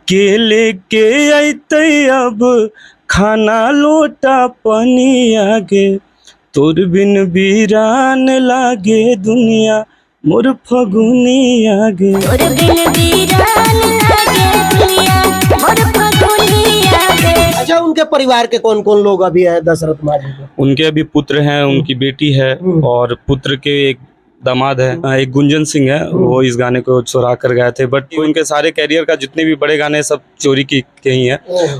के लेके अइतै अब खाना लोटा पानी आगे, तोर बिन वीरान लागे दुनिया मोर फगुनी आगे। तोर बिन वीरान लागे दुनिया मोर फगुनी आगे। अच्छा, उनके परिवार के कौन कौन लोग अभी हैं दशरथ माझी के? उनके अभी पुत्र हैं, उनकी बेटी है और पुत्र के एक दामाद है, एक गुंजन सिंह है, वो इस गाने को चुरा कर गए थे। बट उनके सारे कैरियर का जितने भी बड़े गाने सब चोरी के ही हैं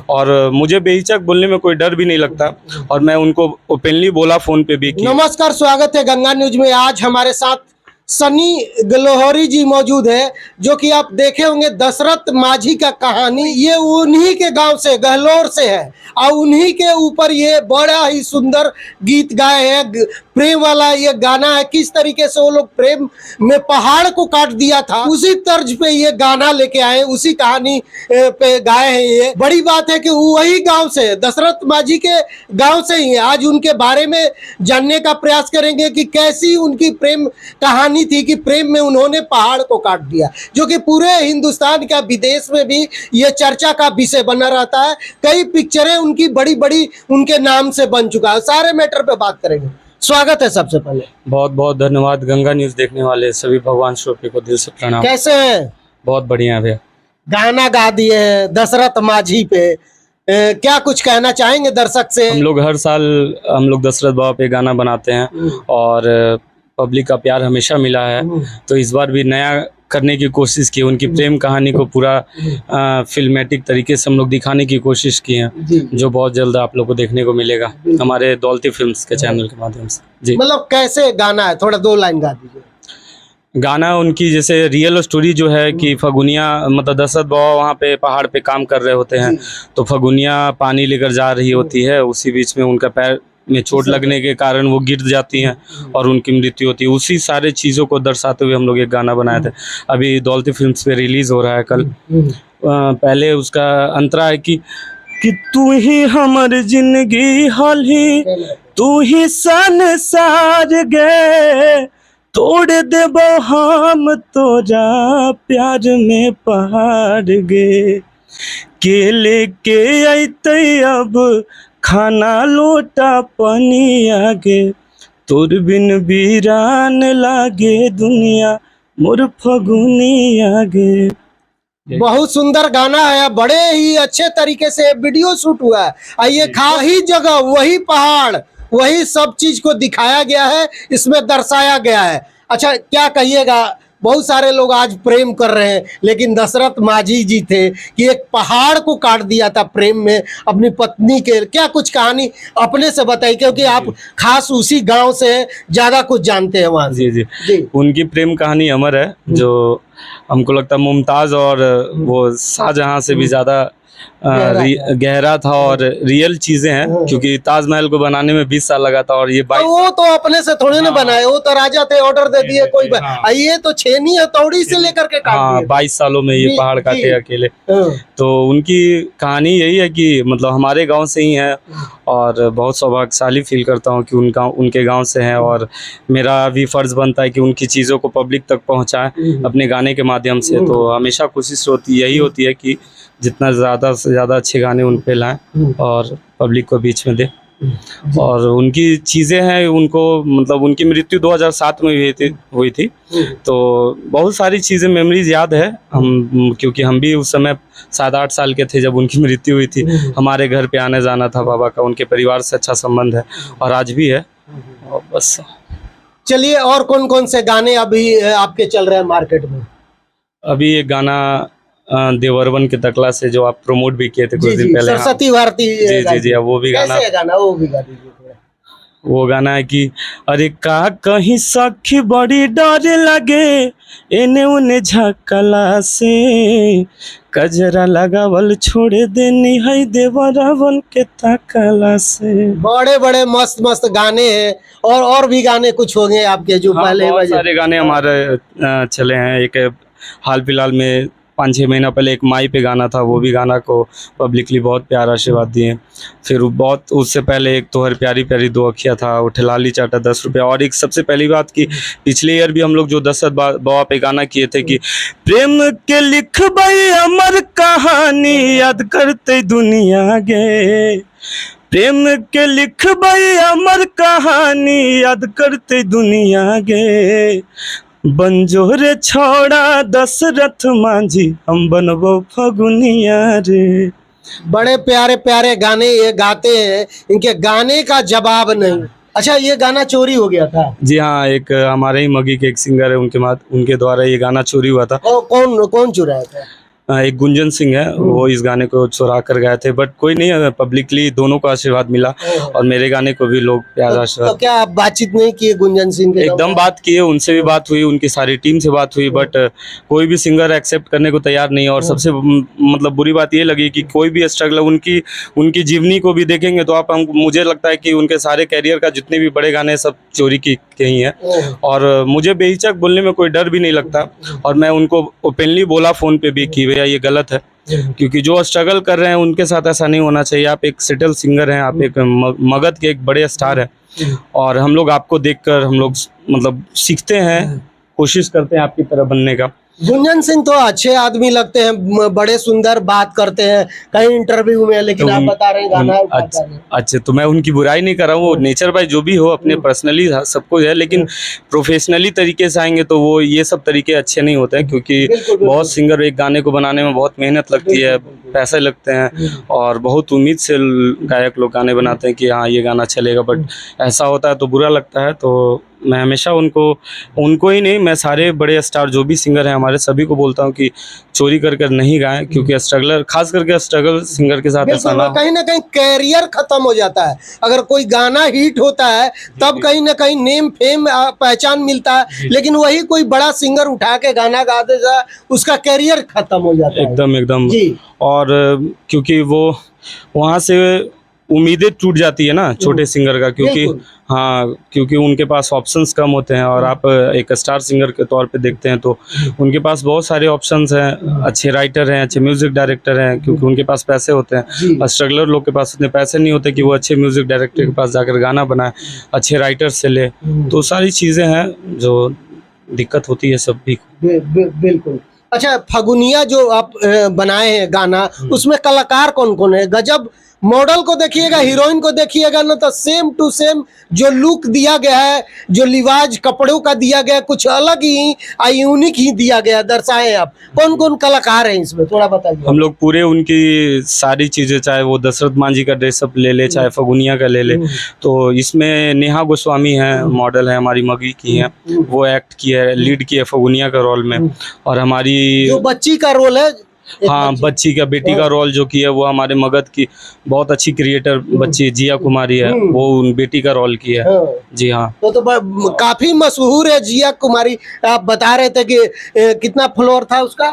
और मुझे बेहिचक बोलने में कोई डर भी नहीं लगता और मैं उनको ओपनली बोला फोन पे भी कि नमस्कार, स्वागत है गंगा न्यूज में। आज हमारे साथ सनी गलोहरी जी मौजूद है, जो कि आप देखे होंगे दशरथ माझी का कहानी ये उन्हीं के गांव से, गहलोर से है और उन्हीं के ऊपर ये बड़ा ही सुंदर गीत गाए हैं। प्रेम वाला ये गाना है, किस तरीके से वो लोग प्रेम में पहाड़ को काट दिया था, उसी तर्ज पे ये गाना लेके आए, उसी कहानी पे गाए हैं। ये बड़ी बात है कि वही गांव से, दशरथ माझी के गांव से ही है। आज उनके बारे में जानने का प्रयास करेंगे कि कैसी उनकी प्रेम कहानी थी कि प्रेम में उन्होंने पहाड़ को काट दिया, जो कि पूरे हिंदुस्तान का, विदेश में भी ये चर्चा का विषय बना रहता है। कई पिक्चरें उनकी बड़ी बड़ी उनके नाम से बन चुका है। सारे मैटर पे बात करेंगे। स्वागत है सबसे पहले। बहुत बहुत धन्यवाद। गंगा न्यूज देखने वाले सभी भगवान श्रोते को दिल से प्रणाम। कैसे हैं? बहुत बढ़िया भैया। गाना गा दिए हैं दशरथ माझी पे, क्या कुछ कहना चाहेंगे दर्शक से? हम लोग हर साल दशरथ बाबा पे गाना बनाते हैं और पब्लिक का प्यार हमेशा मिला है, तो इस बार भी नया करने की कोशिश की। उनकी प्रेम कहानी को पूरा फिल्मेटिक तरीके से हम लोग दिखाने की कोशिश की है, जो बहुत जल्द आप लोग को देखने को मिलेगा हमारे दौलती फिल्म्स के चैनल के माध्यम से। जी, मतलब कैसे गाना है, थोड़ा दो लाइन गा दीजिए। गाना उनकी जैसे रियल स्टोरी जो है कि फगुनिया, मतलब दशरथ बाबा वहाँ पे पहाड़ पे काम कर रहे होते हैं, तो फगुनिया पानी लेकर जा रही होती है, उसी बीच में उनका पैर में चोट लगने के कारण वो गिर जाती हैं और उनकी मृत्यु होती है। उसी सारे चीज़ों को दर्शाते हुए हम लोग एक गाना बनाए थे, अभी दौलती फिल्म्स पे रिलीज हो रहा है कल। पहले उसका अंतरा है कि तू ही हमर जिंदगी हाली, तू ही संसार गे, तोड़ देबो हम तोरा प्यार में पहाड़ गे, के लेके अइतै अब खाना लोटा पानी आगे, तोर बिन वीरान लागे दुनिया मोर फगुनी आगे। बहुत सुंदर गाना है, बड़े ही अच्छे तरीके से वीडियो शूट हुआ है। आइए, वही जगह, वही पहाड़, वही सब चीज को दिखाया गया है, इसमें दर्शाया गया है। अच्छा, क्या कहिएगा? बहुत सारे लोग आज प्रेम कर रहे हैं, लेकिन दशरथ माझी जी थे कि एक पहाड़ को काट दिया था प्रेम में अपनी पत्नी के। क्या कुछ कहानी अपने से बताइए, क्योंकि आप खास उसी गांव से ज्यादा कुछ जानते हैं वहाँ। जी, उनकी प्रेम कहानी अमर है, जो हमको लगता है मुमताज और वो शाहजहां से भी ज्यादा गहरा था और रियल चीजें हैं, क्योंकि ताजमहल को बनाने में 20 साल लगा था और ये वो तो अपने से थोड़े ना बनाए, वो तो राजा थे, ऑर्डर दे दिए कोई। ये तो छेनी हथौड़ी से लेकर के काट दिए। 22 सालों में ये पहाड़ काटे अकेले। तो उनकी कहानी यही है कि मतलब हमारे गांव से ही है और बहुत सौभाग्यशाली फील करता हूं कि उनके गांव से हैं और मेरा भी फर्ज बनता है कि उनकी चीज़ों को पब्लिक तक पहुंचाएं अपने गाने के माध्यम से। तो हमेशा कोशिश यही होती है कि जितना ज़्यादा से ज़्यादा अच्छे गाने उन पे लाएं और पब्लिक को बीच में दें। और उनकी चीज़ें हैं, उनको मतलब उनकी मृत्यु 2007 में हुई थी, तो बहुत सारी चीज़ें मेमोरीज याद है क्योंकि हम भी उस समय 7-8 साल के थे जब उनकी मृत्यु हुई थी। हमारे घर पे आने जाना था बाबा का, उनके परिवार से अच्छा संबंध है और आज भी है। और बस चलिए, और कौन कौन से गाने अभी आपके चल रहे हैं मार्केट में? अभी एक गाना देवरवन के तकला से जो आप प्रमोट भी किए थे कुछ दिन पहले, सरस्वती भारती। जी, वो भी गाना, वो भी गा दीजिए थोड़ा। वो गाना है कि अरे का कहीं सखी बड़ी डर लगे, एने उने झकला से, कजरा लगावल छोड़ देनी है देवरवन के तकला से। बड़े बड़े मस्त मस्त गाने हैं और भी गाने कुछ होंगे आपके जो पहले? बहुत सारे गाने हमारे चले हैं। एक हाल फिलहाल में 5-6 महीना पहले एक माई पे गाना था, वो भी गाना को पब्लिकली बहुत प्यार आशीर्वाद दिए। फिर बहुत उससे पहले एक तोहर प्यारी प्यारी दो अखिया था, वो ठेलाली चाटा 10 रुपये। और एक सबसे पहली बात कि पिछले ईयर भी हम लोग जो दशरथ बाबा पे गाना किए थे कि प्रेम के लिखबई अमर कहानी, कहानी याद करते दुनिया गे, प्रेम के लिखबई अमर कहानी याद करते दुनिया गे, बंजोरे छोड़ा दशरथ माझी हम बनबो फगुनिया रे। बड़े प्यारे प्यारे गाने ये गाते हैं, इनके गाने का जवाब नहीं। अच्छा, ये गाना चोरी हो गया था? जी हाँ, एक हमारे ही मगी के एक सिंगर है, उनके द्वारा ये गाना चोरी हुआ था। और कौन चुराया था? एक गुंजन सिंह है, वो इस गाने को चुरा कर गए थे, बट कोई नहीं, पब्लिकली दोनों को आशीर्वाद मिला और मेरे गाने को भी लोग प्यार आशीर्वाद। तो क्या आप बातचीत नहीं किए गुंजन सिंह के? एकदम बात किए, उनसे भी बात हुई, उनकी सारी टीम से बात हुई, बट कोई भी सिंगर एक्सेप्ट करने को तैयार नहीं है। और सबसे मतलब बुरी बात ये लगी कि कोई भी स्ट्रगल, उनकी जीवनी को भी देखेंगे तो मुझे लगता है कि उनके सारे कैरियर का जितने भी बड़े गाने सब चोरी के ही हैं। और मुझे बेहिचक बोलने में कोई डर भी नहीं लगता, और मैं उनको ओपनली बोला फ़ोन पे भी कि भैया ये गलत है, क्योंकि जो स्ट्रगल कर रहे हैं उनके साथ ऐसा नहीं होना चाहिए। आप एक सेटल सिंगर हैं, आप एक मगध के एक बड़े स्टार हैं, और हम लोग आपको देखकर हम लोग मतलब सीखते हैं, कोशिश करते हैं आपकी तरह बनने का। गुंजन सिंह तो अच्छे आदमी लगते हैं, बड़े सुंदर बात करते हैं कहीं इंटरव्यू में, लेकिन आप बता रहे हैं गाना अच्छा, तो मैं उनकी बुराई नहीं कर रहा हूँ, वो नेचर बाय जो भी हो, अपने पर्सनली सब कुछ है, लेकिन प्रोफेशनली तरीके से आएंगे तो वो ये सब तरीके अच्छे नहीं होते हैं, क्योंकि बहुत सिंगर एक गाने को बनाने में बहुत मेहनत लगती है, पैसे लगते हैं, और बहुत उम्मीद से गायक लोग गाने बनाते हैं कि हाँ ये गाना चलेगा, बट ऐसा होता है तो बुरा लगता है। तो मैं हमेशा उनको ही नहीं, मैं सारे बड़े स्टार जो भी सिंगर हैं हमारे सभी को बोलता हूँ कि चोरी कर नहीं गाएं, क्योंकि स्ट्रगलर, खास करके स्ट्रगल सिंगर के साथ ऐसा ना कहीं कैरियर खत्म हो जाता है। अगर कोई गाना हिट होता है तब कहीं ना कहीं नेम फेम पहचान मिलता है, लेकिन वही कोई बड़ा सिंगर उठा के गाना गा देगा, उसका कैरियर खत्म हो जाता है एकदम। जी। और क्योंकि वो वहाँ से उम्मीदें टूट जाती है ना छोटे सिंगर का, क्योंकि उनके पास ऑप्शंस कम होते हैं, और आप एक स्टार सिंगर के तौर पे देखते हैं तो उनके पास बहुत सारे ऑप्शंस हैं, अच्छे राइटर हैं, अच्छे म्यूजिक डायरेक्टर हैं, क्योंकि उनके पास पैसे होते हैं। स्ट्रगलर लोग के पास उतने पैसे नहीं होते कि वो अच्छे म्यूजिक डायरेक्टर के पास जाकर गाना बनाए, अच्छे राइटर से ले, तो सारी चीज़ें हैं जो दिक्कत होती है सभी को। बिल्कुल। अच्छा, फगुनिया जो आप बनाए हैं गाना, उसमें कलाकार कौन कौन है? गजब, मॉडल को देखिएगा, हीरोइन को देखिएगा ना, तो सेम टू सेम जो लुक दिया गया है, जो लिवाज कपड़ों का दिया गया, कुछ अलग ही यूनिक ही दिया गया, दर्शाए आप। कौन कौन कलाकार हैं इसमें, थोड़ा बताइए। हम लोग पूरे उनकी सारी चीज़ें, चाहे वो दशरथ मांझी का ड्रेसअप ले ले, चाहे फगुनिया का ले ले, तो इसमें नेहा गोस्वामी है, मॉडल है, हमारी मगी की है, वो एक्ट की है, लीड की है फगुनिया का रोल में। और हमारी जो बच्ची का रोल है, हाँ, बच्ची का, बेटी का रोल जो की है वो हमारे मगध की बहुत अच्छी क्रिएटर बच्ची जिया कुमारी है, वो उन बेटी का रोल किया है। जी हाँ, तो काफी मशहूर है जिया कुमारी। आप बता रहे थे कि कितना फॉलोअर था उसका?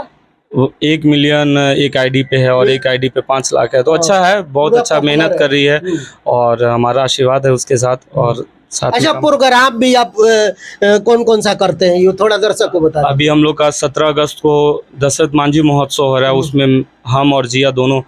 वो 1 मिलियन एक आईडी पे है और एक आईडी पे 5 लाख है, तो अच्छा है, बहुत अच्छा मेहनत कर रही है, और हमारा आशीर्वाद है उसके साथ। और अच्छा, प्रोग्राम भी आप कौन कौन सा करते हैं, ये थोड़ा दर्शक को बता। अभी हम लोग का 17 अगस्त को दशरथ मांझी महोत्सव हो रहा है, उसमें हम और जिया दोनों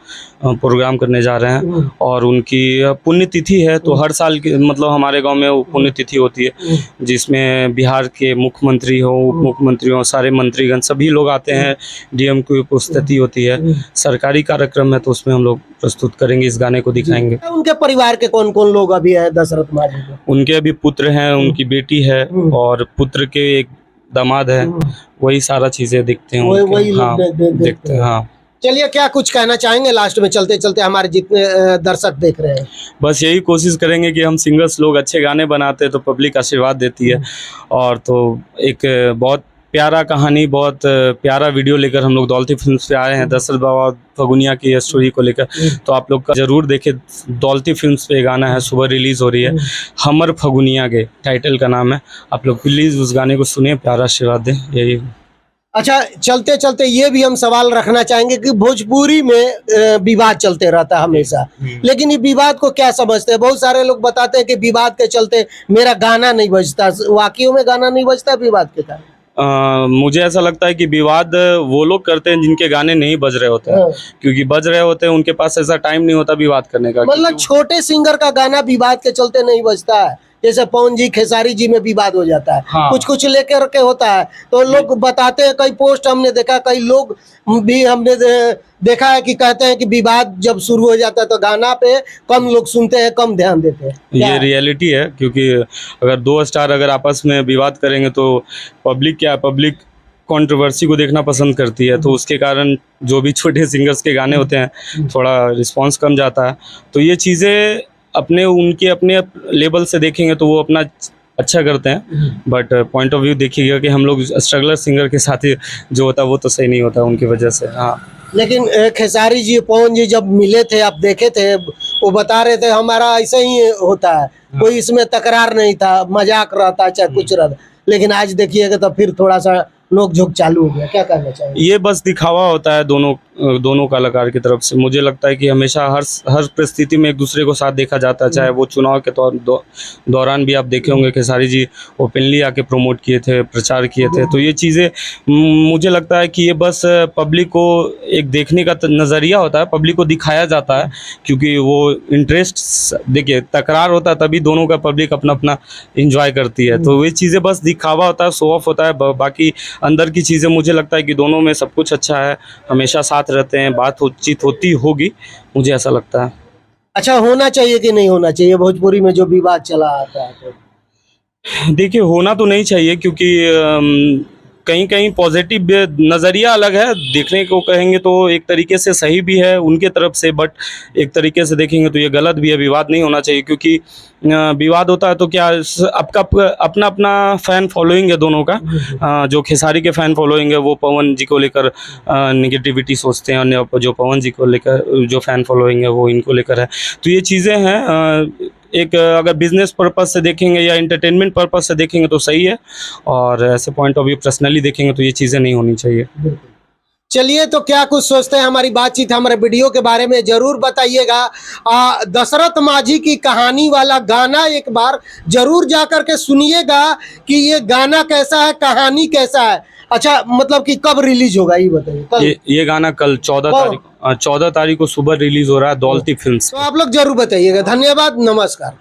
प्रोग्राम करने जा रहे हैं, और उनकी पुण्यतिथि है, तो हर साल की मतलब हमारे गांव में वो पुण्यतिथि होती है, जिसमें बिहार के मुख्यमंत्री हो, उप मुख्यमंत्री हो, सारे मंत्रीगण सभी लोग आते हैं, डीएम की उपस्थिति होती है, सरकारी कार्यक्रम है, तो उसमें हम लोग प्रस्तुत करेंगे, इस गाने को दिखाएंगे। उनके परिवार के कौन कौन लोग अभी है दशरथ मांझी के? उनके अभी पुत्र हैं, उनकी बेटी है, और पुत्र के एक दामाद है, वही सारा चीजें दिखते हैं, वही हाँ, देखते हैं। हाँ, चलिए, क्या कुछ कहना चाहेंगे लास्ट में, चलते चलते हमारे जितने दर्शक देख रहे हैं? बस यही कोशिश करेंगे कि हम सिंगर्स लोग अच्छे गाने बनाते हैं तो पब्लिक आशीर्वाद देती है, और तो एक बहुत प्यारा कहानी, बहुत प्यारा वीडियो लेकर हम लोग दौलती फिल्म्स पे आए हैं, दशरथ बाबा फगुनिया की स्टोरी को लेकर, तो आप लोग का जरूर देखें। दौलती फिल्म्स पे गाना है, सुबह रिलीज हो रही है, हमर फगुनिया के टाइटल का नाम है, आप लोग प्लीज उस गाने को सुने, प्यारा आशीर्वाद दें, यही। अच्छा, चलते चलते ये भी हम सवाल रखना चाहेंगे कि भोजपुरी में विवाद चलते रहता है हमेशा, लेकिन ये विवाद को क्या समझते हैं? बहुत सारे लोग बताते हैं कि विवाद के चलते मेरा गाना नहीं बजता, वाकई में गाना नहीं बजता विवाद के कारण। मुझे ऐसा लगता है कि विवाद वो लोग करते हैं जिनके गाने नहीं बज रहे होते हैं, क्योंकि बज रहे होते हैं उनके पास ऐसा टाइम नहीं होता विवाद करने का। मतलब छोटे सिंगर का गाना विवाद के चलते नहीं बजता है, जैसे पवन जी खेसारी जी में विवाद हो जाता है, हाँ। कुछ कुछ लेकर के होता है, तो लोग बताते हैं, कई पोस्ट हमने देखा, कई लोग भी हमने देखा है कि कहते हैं कि विवाद जब शुरू हो जाता है तो गाना पे कम लोग सुनते हैं, कम ध्यान देते हैं। क्या ये है? रियलिटी है, क्योंकि अगर दो स्टार अगर आपस में विवाद करेंगे तो पब्लिक कंट्रोवर्सी को देखना पसंद करती है, तो उसके कारण जो भी छोटे सिंगर्स के गाने होते हैं थोड़ा रिस्पांस कम जाता है। तो ये चीज़ें उनके अपने लेवल से देखेंगे तो वो अपना अच्छा करते हैं, बट पॉइंट ऑफ व्यू देखिएगा कि हम लोग स्ट्रगलर सिंगर के साथ ही जो होता है वो तो सही नहीं होता उनकी वजह से। हाँ, लेकिन खेसारी जी पवन जी जब मिले थे, आप देखे थे, वो बता रहे थे हमारा ऐसा ही होता है, कोई इसमें तकरार नहीं था, मजाक रहता चाहे कुछ रहता, लेकिन आज देखिएगा तो फिर थोड़ा सा नोक झोंक चालू हो गया। क्या कहना चाहिए? ये बस दिखावा होता है दोनों कलाकार की तरफ से। मुझे लगता है कि हमेशा हर परिस्थिति में एक दूसरे को साथ देखा जाता है, चाहे वो चुनाव के दौरान भी आप देखे होंगे खेसारी जी ओपनली आके प्रमोट किए थे, प्रचार किए थे। तो ये चीज़ें मुझे लगता है कि ये बस पब्लिक को एक देखने का नज़रिया होता है, पब्लिक को दिखाया जाता है, क्योंकि वो इंटरेस्ट देखिए तकरार होता है तभी दोनों का पब्लिक अपना अपना इंजॉय करती है। तो ये चीज़ें बस दिखावा होता है, शो ऑफ होता है। बाकी अंदर की चीज़ें मुझे लगता है कि दोनों में सब कुछ अच्छा है, हमेशा साथ रहते हैं, बातचीत होती होगी, मुझे ऐसा लगता है। अच्छा, होना चाहिए कि नहीं होना चाहिए भोजपुरी में जो विवाद चला आता है? तो देखिए, होना तो नहीं चाहिए, क्योंकि कहीं कहीं पॉजिटिव नज़रिया अलग है, देखने को कहेंगे तो एक तरीके से सही भी है उनके तरफ से, बट एक तरीके से देखेंगे तो ये गलत भी है। विवाद नहीं होना चाहिए, क्योंकि विवाद होता है तो क्या आपका अपना अपना फ़ैन फॉलोइंग है दोनों का। जो खेसारी के फ़ैन फॉलोइंग है वो पवन जी को लेकर नेगेटिविटी सोचते हैं, और जो पवन जी को लेकर जो फ़ैन फॉलोइंग है वो इनको लेकर है। तो ये चीज़ें हैं, एक अगर बिजनेस पर्पस से देखेंगे या एंटरटेनमेंट पर्पस से देखेंगे तो सही है, और ऐसे पॉइंट ऑफ व्यू पर्सनली देखेंगे तो ये चीज़ें नहीं होनी चाहिए। चलिए, तो क्या कुछ सोचते हैं, हमारी बातचीत हमारे वीडियो के बारे में जरूर बताइएगा। दशरथ माझी की कहानी वाला गाना एक बार जरूर जा करके सुनिएगा कि ये गाना कैसा है, कहानी कैसा है। अच्छा, मतलब कि कब रिलीज होगा ये बताइए। कल? ये गाना कल 14 तारीख को सुबह रिलीज हो रहा है दौलती फिल्म्स। तो आप लोग जरूर बताइएगा। धन्यवाद, नमस्कार।